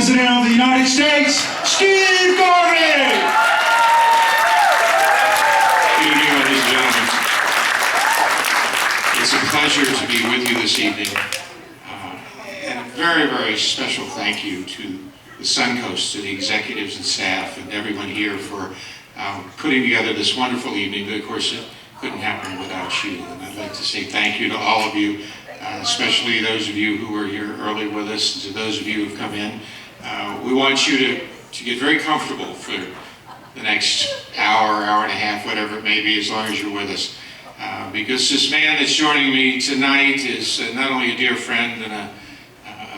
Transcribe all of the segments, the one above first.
President of the United States, Steve Garvey! Good evening, ladies and gentlemen. It's a pleasure to be with you this evening. And a very, very special thank you to the Suncoast, to the executives and staff, and everyone here for putting together this wonderful evening. But of course, it couldn't happen without you. And I'd like to say thank you to all of you, especially those of you who were here early with us, and to those of you who've come in. We want you to get very comfortable for the next hour, hour and a half, whatever it may be, as long as you're with us. Because this man that's joining me tonight is not only a dear friend and a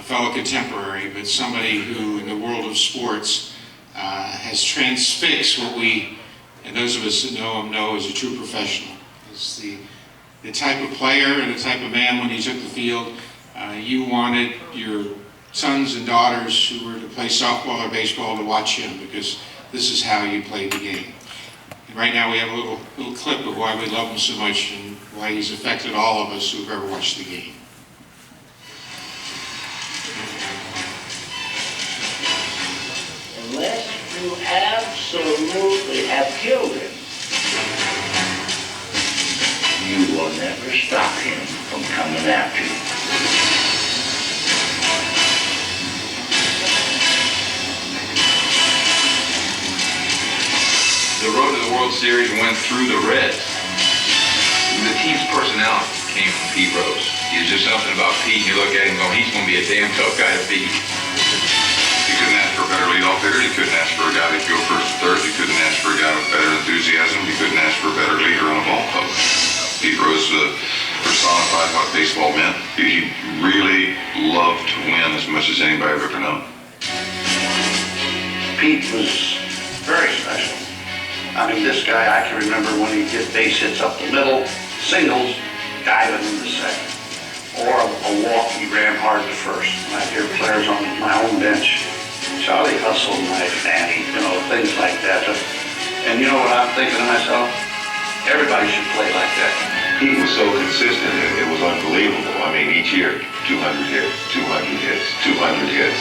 fellow contemporary, but somebody who, in the world of sports, has transfixed what we, and those of us that know him, know as a true professional. He's the type of player and the type of man, when he took the field, you wanted your sons and daughters who were to play softball or baseball to watch him, because this is how you played the game. And right now we have a little clip of why we love him so much and why he's affected all of us who've ever watched the game. Unless you absolutely have killed him, you will never stop him from coming after you. The road to the World Series went through the Reds. The team's personality came from Pete Rose. There's just something about Pete, you look at him and go, he's going to be a damn tough guy to beat. You couldn't ask for a better leadoff hitter. You couldn't ask for a guy that could go first and third. You couldn't ask for a guy with better enthusiasm. You couldn't ask for a better leader on a ball club. Pete Rose personified what baseball meant. He really loved to win as much as anybody I've ever known. Pete was very special. I mean, this guy, I can remember when he did base hits up the middle, singles, diving into second. Or a walk, he ran hard to first. And I'd hear players on my own bench, Charlie Hustle, Mike Fanny, things like that. And you know what I'm thinking to myself? Everybody should play like that. Pete was so consistent, it was unbelievable. I mean, each year, 200 hits, 200 hits, 200 hits.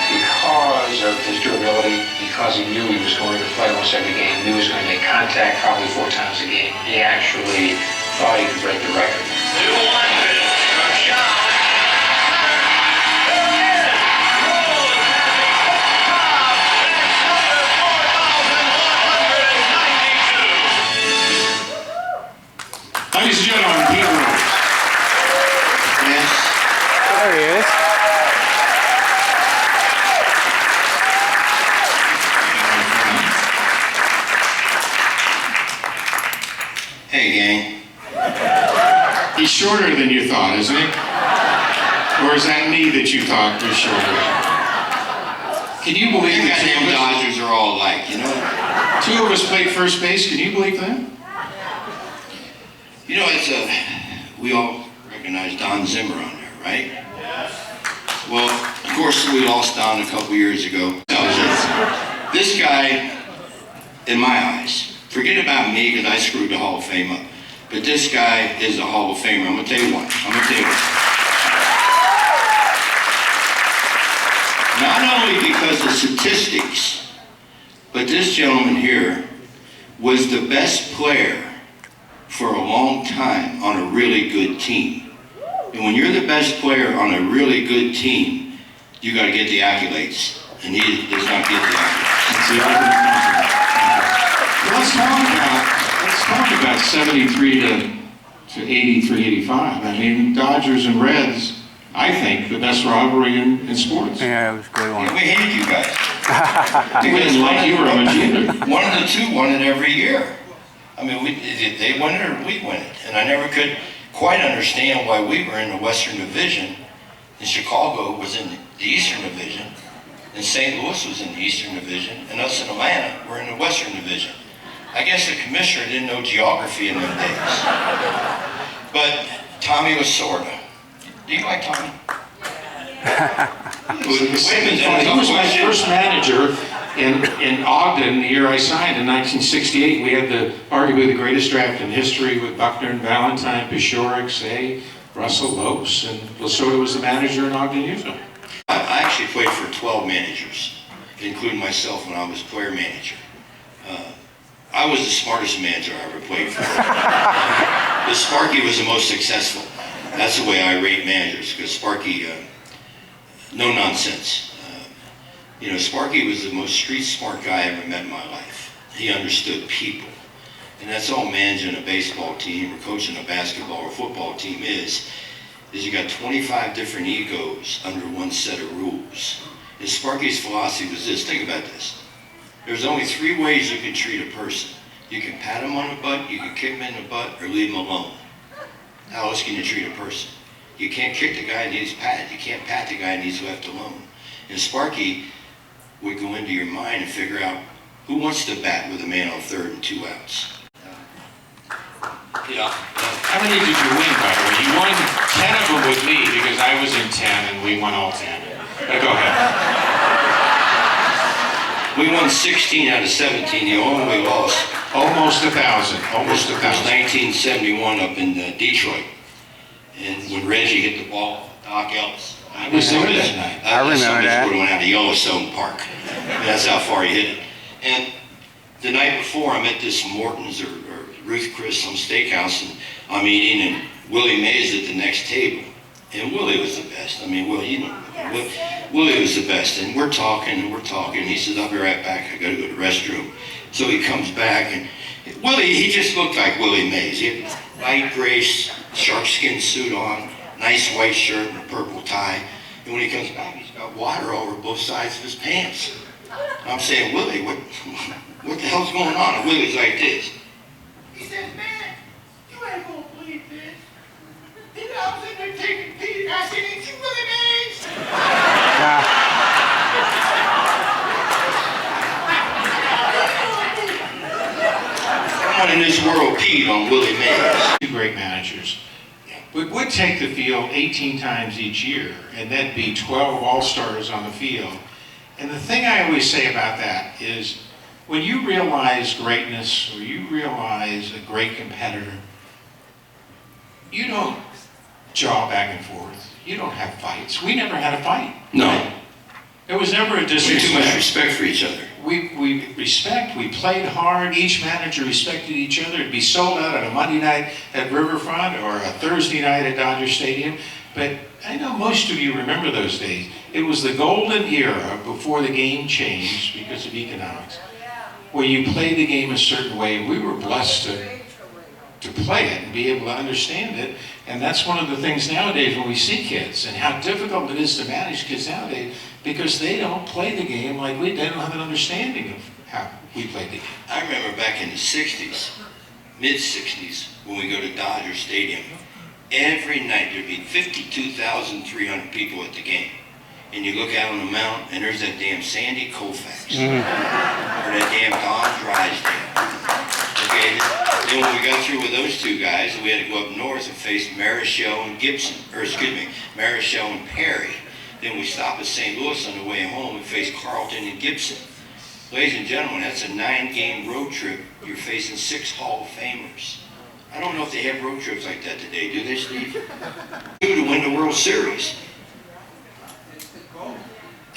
Because of his durability, because he knew he was going to play almost every game, knew he was going to make contact probably 4 times a game, he actually thought he could break the record. Ladies and gentlemen, Pete Rose. Yes. There he is. Hey, gang. He's shorter than you thought, isn't he? Or is that me that you thought was shorter? Can you believe You that goddamn Dodgers are all alike, you know? 2 of us played first base? Can you believe that? You know, we all recognize Don Zimmer on there, right? Well, of course, we lost Don a couple years ago. This guy, in my eyes, forget about me because I screwed the Hall of Fame up, but this guy is a Hall of Famer. I'm going to tell you what. Not only because of statistics, but this gentleman here was the best player for a long time on a really good team. And when you're the best player on a really good team, you got to get the accolades. And he does not get the accolades. Let's talk about 73 to 83, 85. I mean, Dodgers and Reds, I think, the best rivalry in sports. Yeah, it was a good one. Yeah, we hated you guys. We didn't like you very much either. One of the two won it every year. I mean, they won it or we win it. And I never could quite understand why we were in the Western Division and Chicago was in the Eastern Division and St. Louis was in the Eastern Division and us in Atlanta were in the Western Division. I guess the commissioner didn't know geography in them days. But Tommy was sorta. Do you like Tommy? He was my first manager in Ogden the year I signed in 1968. We had arguably the greatest draft in history with Buckner and Valentine, Peshorek, Say, Russell Lopes, and Lasorda was the manager in Ogden, Utah. I actually played for 12 managers, including myself when I was player manager. I was the smartest manager I ever played for. But Sparky was the most successful. That's the way I rate managers, because Sparky, no nonsense. You know, Sparky was the most street smart guy I ever met in my life. He understood people. And that's all managing a baseball team or coaching a basketball or football team is you got 25 different egos under one set of rules. And Sparky's philosophy was this, think about this. There's only 3 ways you can treat a person. You can pat him on the butt, you can kick him in the butt, or leave him alone. How else can you treat a person? You can't kick the guy and he's patted. You can't pat the guy and he's left alone. And Sparky would go into your mind and figure out who wants to bat with a man on 3rd and 2 outs. Yeah. How many did you win, by the way? You won 10 of them with me because I was in 10 and we won all 10. But go ahead. We won 16 out of 17. The only we lost. Almost 1,000. Almost 1,000. 1971 up in Detroit. And when Reggie hit the ball, Doc Ellis. I was there that night. I remember that. Would have went out to Yellowstone Park. That's how far he hit it. And the night before, I'm at this Morton's or Ruth Chris some steakhouse, and I'm eating, and Willie Mays at the next table. And Willie was the best. I mean, Willie, you know, Willie was the best. And we're talking, and he says, I'll be right back. I got to go to the restroom. So he comes back, and Willie, he just looked like Willie Mays. He had light gray sharkskin suit on, nice white shirt and a purple tie. And when he comes back, he's got water all over both sides of his pants. I'm saying, Willie, what the hell's going on? And Willie's like this. He says, man, you ain't gonna believe this. You know, I was in there taking pee, and I said, ain't you Willie Mays? Someone in this world peed on Willie Mays. 2 great managers. We would take the field 18 times each year, and that'd be 12 all-stars on the field. And the thing I always say about that is, when you realize greatness, or you realize a great competitor, you don't jaw back and forth. You don't have fights. We never had a fight. No. There was never a We disrespect. had too much respect for each other. We respect, we played hard, each manager respected each other. It'd be sold out on a Monday night at Riverfront or a Thursday night at Dodger Stadium. But I know most of you remember those days. It was the golden era before the game changed because of economics, where you played the game a certain way. We were blessed to play it and be able to understand it. And that's one of the things nowadays when we see kids and how difficult it is to manage kids nowadays, because they don't play the game like we. They don't have an understanding of how we played the game. I remember back in the 60s, mid-60s, when we go to Dodger Stadium, every night there'd be 52,300 people at the game. And you look out on the mountain, and there's that damn Sandy Koufax, or that damn Don Drysdale. Okay, then when we got through with those 2 guys, we had to go up north and face Marichal and Gibson, Marichal and Perry. Then we stopped at St. Louis on the way home and faced Carlton and Gibson. Ladies and gentlemen, that's a 9-game road trip. You're facing 6 Hall of Famers. I don't know if they have road trips like that today, do they, Steve? To win the World Series.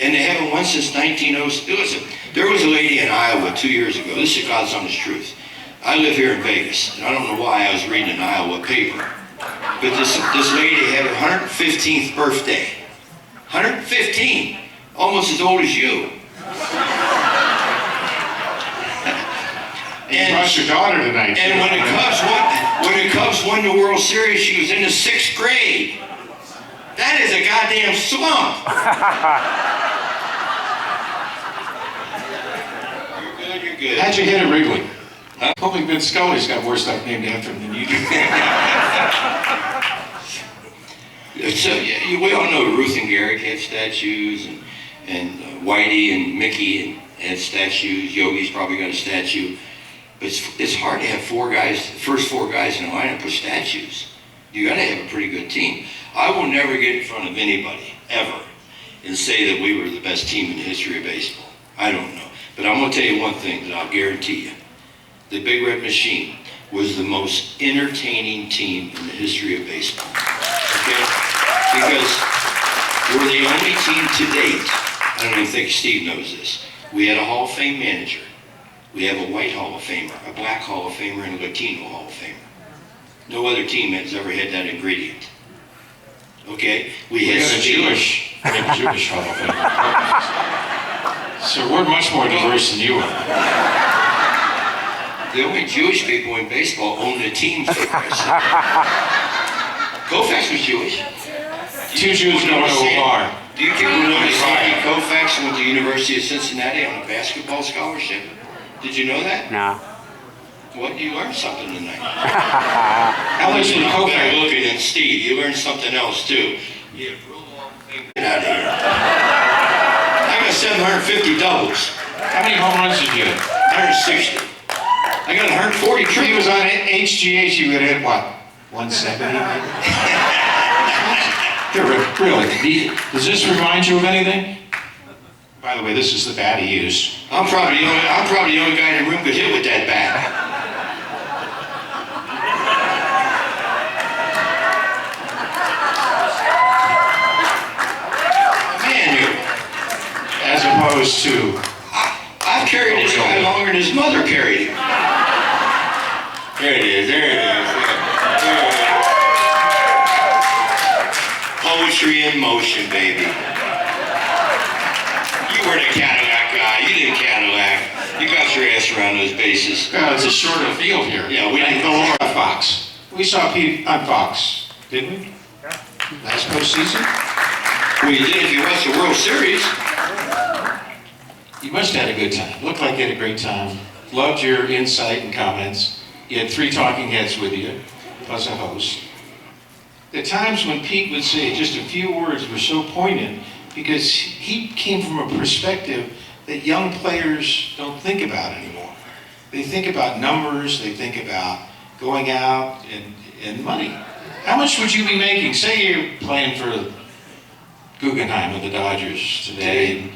And they haven't won since 1906. Listen, there was a lady in Iowa 2 years ago. This is God's honest truth. I live here in Vegas, and I don't know why I was reading an Iowa paper. But this lady had her 115th birthday. 115, almost as old as you. And you brought your daughter tonight. And when the Cubs won the World Series, she was in the 6th grade. That is a goddamn slump. You're good. How'd you hit it, Wrigley? Huh? Only Vince Scully's got more stuff named after him than you do. So, yeah, we all know Ruth and Garrick had statues, and Whitey and Mickey had statues. Yogi's probably got a statue. But it's hard to have 4 guys, the first 4 guys in the lineup with statues. You got to have a pretty good team. I will never get in front of anybody, ever, and say that we were the best team in the history of baseball. I don't know. But I'm going to tell you one thing that I'll guarantee you. The Big Red Machine was the most entertaining team in the history of baseball. okay? Because we're the only team to date, I don't even think Steve knows this, we had a Hall of Fame manager. We have a white Hall of Famer, a black Hall of Famer, and a Latino Hall of Famer. No other team has ever had that ingredient. Okay? We had a Jewish Hall of Fame. So we're much more diverse than you are. The only Jewish people in baseball own the teams. Koufax was Jewish. Two Jews going to a bar. Do you people know that Sandy Koufax went to the University of Cincinnati on a basketball scholarship? Did you know that? No. What? You learned something tonight. Alex You're with better Koufax. looking than Steve. You learned something else too. Yeah, get out of here. I got 750 doubles. How many home runs did you get? 160. I got 140 If he triples. was on HGH, you would have hit what? 170? Really? Does this remind you of anything? By the way, this is the bat he used. I'm probably the only guy in the room could hit with that bat. Man, As opposed to, I've carried this guy longer than his mother carried him. There it is, there it is. There it is. Poetry in motion, baby. You were the Cadillac guy. You didn't Cadillac. You got your ass around those bases. it's a shorter field here. Yeah, we didn't go over on Fox. We saw Pete on Fox, didn't we? Last postseason? Well, you did if you watched the World Series. You must have had a good time. Looked like you had a great time. Loved your insight and comments. You had 3 talking heads with you, plus a host. The times when Pete would say just a few words were so poignant because he came from a perspective that young players don't think about anymore. They think about numbers, they think about going out and money. How much would you be making? Say you're playing for Guggenheim of the Dodgers today,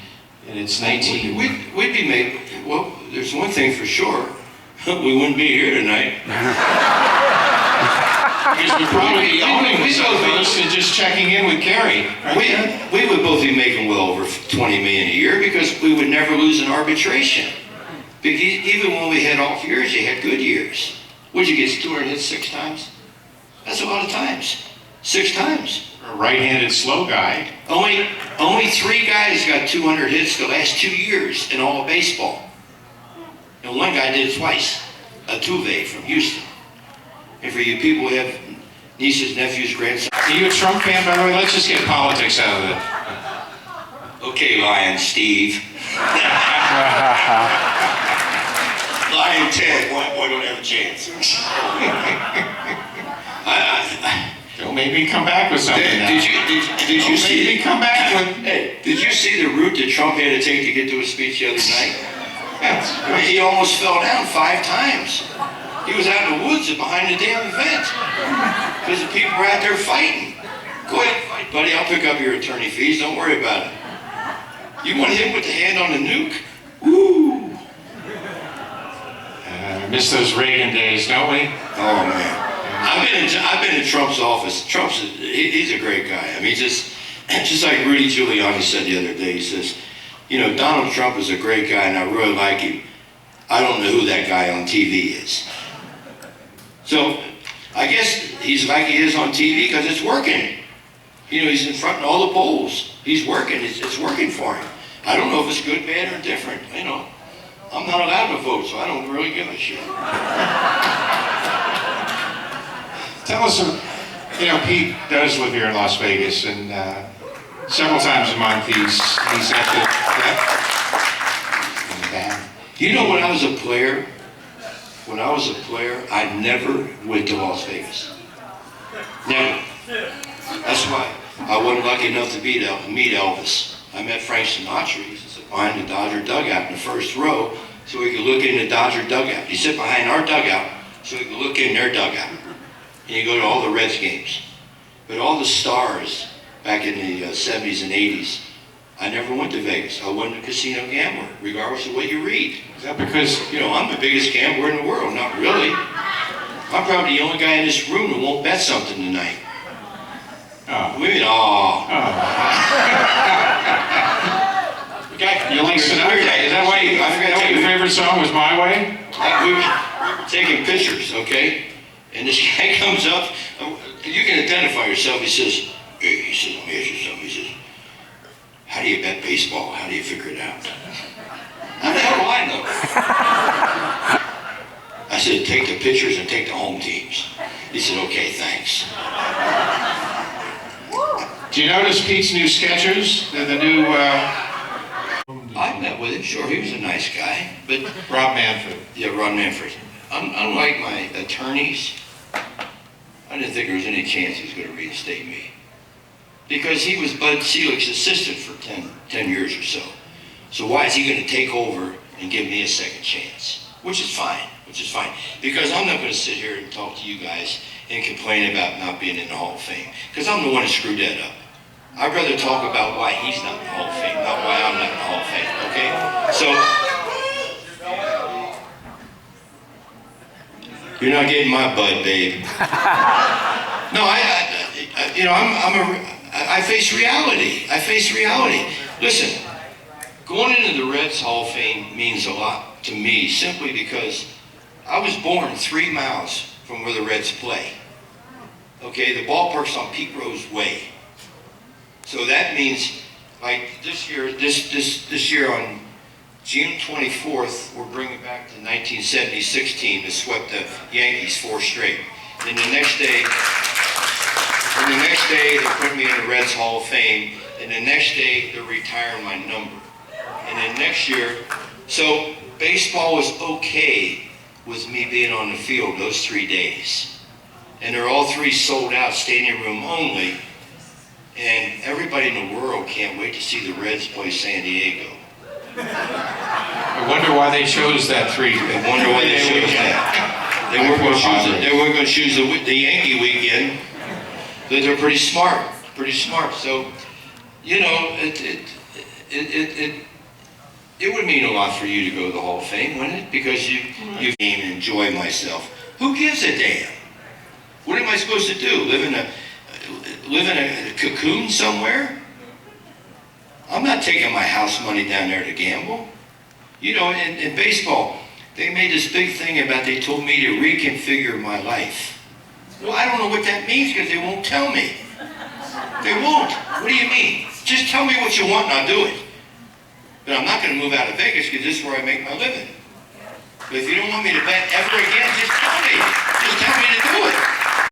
and it's 19. We'd be making, well, there's one thing for sure. We wouldn't be here tonight. Because we'd probably be owning this and just checking in with Gary. Right? We would both be making well over $20 million a year because we would never lose an arbitration. Because even when we had off years, you had good years. Would you get 200 hits 6 times? That's a lot of times. 6 times. A right-handed slow guy. Only 3 guys got 200 hits the last 2 years in all of baseball. And one guy did it twice. Altuve from Houston. And for you people who have nieces, nephews, grandsons. Are you a Trump fan, by the way? Let's just get politics out of it. Okay, Lion Steve. Lion Ted, boy, don't have a chance. Don't make me come back with something now. Did you see? Maybe come back with... Hey, did you see the route that Trump had to take to get to his speech the other night? He almost fell down 5 times. He was out in the woods behind the damn event because the people were out there fighting. Go ahead, fight, buddy. I'll pick up your attorney fees. Don't worry about it. You want to hit him with the hand on the nuke? Woo! Miss those Reagan days, don't we? Oh man, I've been in Trump's office. He's a great guy. I mean, just like Rudy Giuliani said the other day. He says, you know, Donald Trump is a great guy, and I really like him. I don't know who that guy on TV is. So I guess he's like he is on TV because it's working. You know, he's in front of all the polls. He's working. It's working for him. I don't know if it's good, bad, or different. You know, I'm not allowed to vote, so I don't really give a shit. Tell us, you know, Pete does live here in Las Vegas, and several times a month he's at the... You know, when I was a player, I never went to Las Vegas. Never. That's why I wasn't lucky enough to meet Elvis. I met Frank Sinatra. He sat behind the Dodger dugout in the first row so he could look in the Dodger dugout. He sat behind our dugout so he could look in their dugout. And you go to all the Reds games. But all the stars back in the 70s and 80s, I never went to Vegas. I wasn't a casino gambler, regardless of what you read. Is that because... You know, I'm the biggest gambler in the world. Not really. I'm probably the only guy in this room who won't bet something tonight. Oh. We mean, oh. You like Sinatra? Is that why your favorite song was My Way? We were taking pictures, okay? And this guy comes up. You can identify yourself. He says, hey, let me ask you something. He says, how do you bet baseball? How do you figure it out? How the hell do I know? I said, take the pitchers and take the home teams. He said, okay, thanks. Do you notice Pete's new sketchers? The new I met with him, sure, he was a nice guy, but Rob Manfred. yeah, Ron Manfred. Unlike my attorneys, I didn't think there was any chance he was going to reinstate me. Because he was Bud Selig's assistant for 10 years or so. So why is he going to take over and give me a second chance? Which is fine. Because I'm not going to sit here and talk to you guys and complain about not being in the Hall of Fame. Because I'm the one who screwed that up. I'd rather talk about why he's not in the Hall of Fame, not why I'm not in the Hall of Fame, okay? So, you're not getting my bud, babe. No, I face reality. Listen, going into the Reds Hall of Fame means a lot to me simply because I was born 3 miles from where the Reds play. Okay, the ballpark's on Pete Rose Way. So that means, like this year on June 24th, we're bringing back the 1976 team that swept the Yankees 4 straight. Then the next day, they put me in the Reds Hall of Fame. And the next day, they're retiring my number. And then next year, so baseball was okay with me being on the field those 3 days. And they're all 3 sold out, stadium room only. And everybody in the world can't wait to see the Reds play San Diego. I wonder why they chose that 3. I wonder why they chose that. They weren't going to choose the Yankee weekend. But they're pretty smart. So, you know, it would mean a lot for you to go to the Hall of Fame, wouldn't it? Because you came and enjoy myself. Who gives a damn? What am I supposed to do? Live in a cocoon somewhere? I'm not taking my house money down there to gamble. You know, in baseball, they made this big thing about they told me to reconfigure my life. Well, I don't know what that means because they won't tell me. They won't. What do you mean? Just tell me what you want and I'll do it. But I'm not going to move out of Vegas because this is where I make my living. But if you don't want me to bet ever again, just tell me. Just tell me to